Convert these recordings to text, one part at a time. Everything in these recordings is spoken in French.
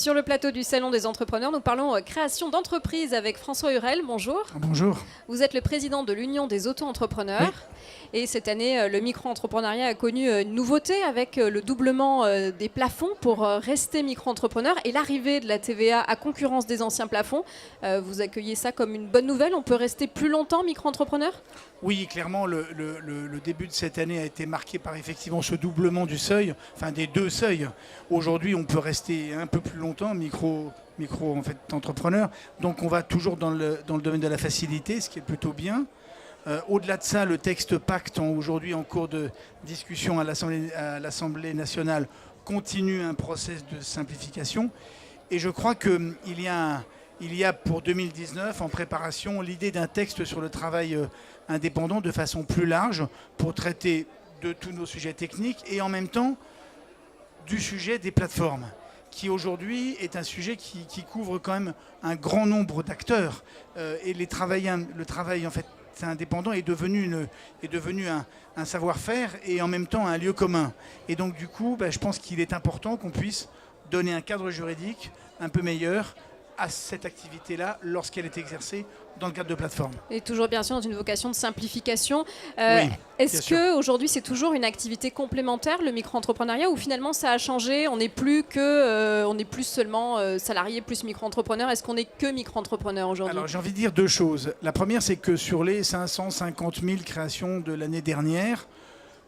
Sur le plateau du Salon des entrepreneurs, nous parlons création d'entreprise avec François Hurel. Bonjour. Bonjour. Vous êtes le président de l'Union des auto-entrepreneurs. Oui. Et cette année, le micro-entrepreneuriat a connu une nouveauté avec le doublement des plafonds pour rester micro-entrepreneur et l'arrivée de la TVA à concurrence des anciens plafonds. Vous accueillez ça comme une bonne nouvelle? On peut rester plus longtemps micro-entrepreneur? Oui, clairement, le début de cette année a été marqué par effectivement ce doublement du seuil, enfin des deux seuils. Aujourd'hui, on peut rester un peu plus longtemps micro en fait, entrepreneur. Donc on va toujours dans le domaine de la facilité, ce qui est plutôt bien. Au-delà de ça, le texte Pacte, aujourd'hui en cours de discussion à l'Assemblée nationale, continue un process de simplification. Et je crois qu'il y a pour 2019 en préparation l'idée d'un texte sur le travail indépendant de façon plus large pour traiter de tous nos sujets techniques et en même temps du sujet des plateformes, qui aujourd'hui est un sujet qui couvre quand même un grand nombre d'acteurs. Et le travail en fait indépendant est devenu un savoir-faire et en même temps un lieu commun. Et donc du coup, je pense qu'il est important qu'on puisse donner un cadre juridique un peu meilleur à cette activité-là lorsqu'elle est exercée dans le cadre de plateformes. Et toujours bien sûr dans une vocation de simplification. Oui, est-ce qu'aujourd'hui c'est toujours une activité complémentaire, le micro-entrepreneuriat, ou finalement ça a changé? On n'est plus seulement salarié plus micro-entrepreneur. Est-ce qu'on n'est que micro-entrepreneur aujourd'hui? Alors j'ai envie de dire deux choses. La première, c'est que sur les 550 000 créations de l'année dernière,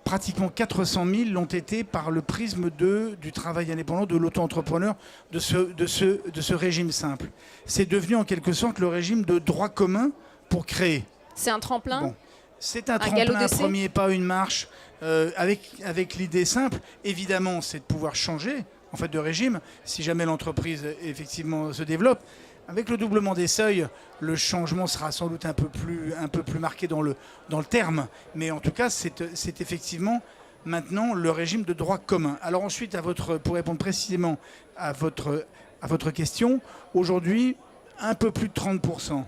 pratiquement 400 000 l'ont été par le prisme du travail indépendant, de l'auto-entrepreneur, de ce régime simple. C'est devenu en quelque sorte le régime de droit commun pour créer. C'est un tremplin? Bon. C'est un tremplin, un premier pas, une marche, avec l'idée simple, évidemment, c'est de pouvoir changer en fait, de régime, si jamais l'entreprise effectivement se développe. Avec le doublement des seuils, le changement sera sans doute un peu plus marqué dans le terme. Mais en tout cas, c'est effectivement maintenant le régime de droit commun. Alors ensuite, pour répondre précisément à votre question, aujourd'hui, un peu plus de 30%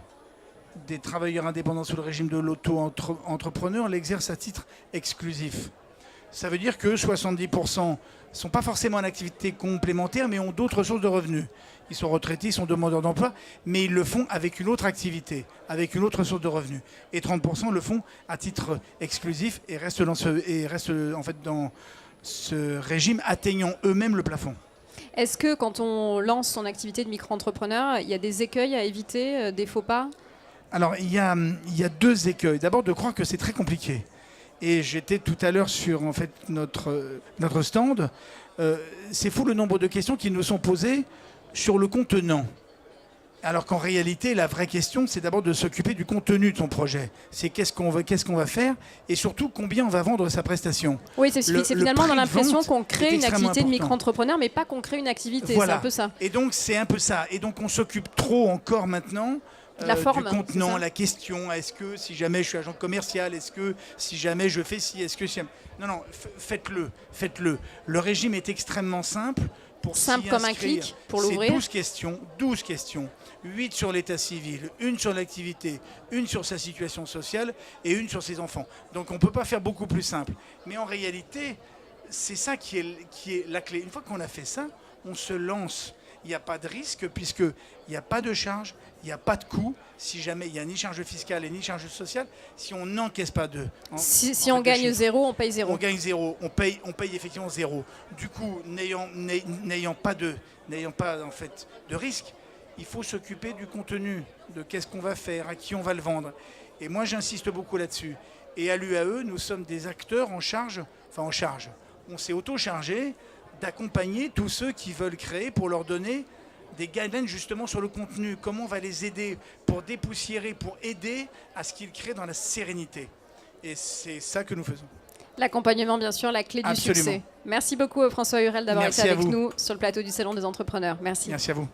des travailleurs indépendants sous le régime de l'auto-entrepreneur l'exercent à titre exclusif. Ça veut dire que 70% ne sont pas forcément en activité complémentaire, mais ont d'autres sources de revenus. Ils sont retraités, ils sont demandeurs d'emploi, mais ils le font avec une autre activité, avec une autre source de revenus. Et 30% le font à titre exclusif et restent dans ce régime, atteignant eux-mêmes le plafond. Est-ce que quand on lance son activité de micro-entrepreneur, il y a des écueils à éviter, des faux pas? Alors, il y a deux écueils. D'abord, de croire que c'est très compliqué. Et j'étais tout à l'heure sur en fait, notre stand. C'est fou le nombre de questions qui nous sont posées sur le contenant. Alors qu'en réalité, la vraie question, c'est d'abord de s'occuper du contenu de son projet. C'est qu'est-ce qu'on va faire et surtout combien on va vendre sa prestation. Oui, c'est finalement dans l'impression qu'on crée une activité de micro-entrepreneur, mais pas qu'on crée une activité. Voilà. C'est un peu ça. Et donc, c'est un peu ça. Et donc, on s'occupe trop encore maintenant la forme, du contenant, la question, est-ce que si jamais je suis agent commercial, est-ce que si jamais je fais ci, est-ce que si... Non, faites-le. Le régime est extrêmement simple. Simple comme un clic pour l'ouvrir. 12 questions. 8 sur l'état civil, une sur l'activité, une sur sa situation sociale et une sur ses enfants. Donc on ne peut pas faire beaucoup plus simple. Mais en réalité, c'est ça qui est la clé. Une fois qu'on a fait ça, on se lance. Il n'y a pas de risque puisqu'il n'y a pas de charge, il n'y a pas de coût. Si jamais il n'y a ni charge fiscale et ni charge sociale, si on n'encaisse pas si on gagne zéro, on paye zéro. On gagne zéro, on paye effectivement zéro. Du coup, n'ayant pas en fait de risque, il faut s'occuper du contenu, de qu'est-ce qu'on va faire, à qui on va le vendre. Et moi, j'insiste beaucoup là-dessus. Et à l'UAE, nous sommes des acteurs en charge. On s'est auto-chargé d'accompagner tous ceux qui veulent créer pour leur donner des guidelines justement sur le contenu. Comment on va les aider pour dépoussiérer, pour aider à ce qu'ils créent dans la sérénité. Et c'est ça que nous faisons. L'accompagnement, bien sûr, la clé du succès. Merci beaucoup François Hurel d'avoir été avec nous sur le plateau du Salon des entrepreneurs. Merci. Merci à vous.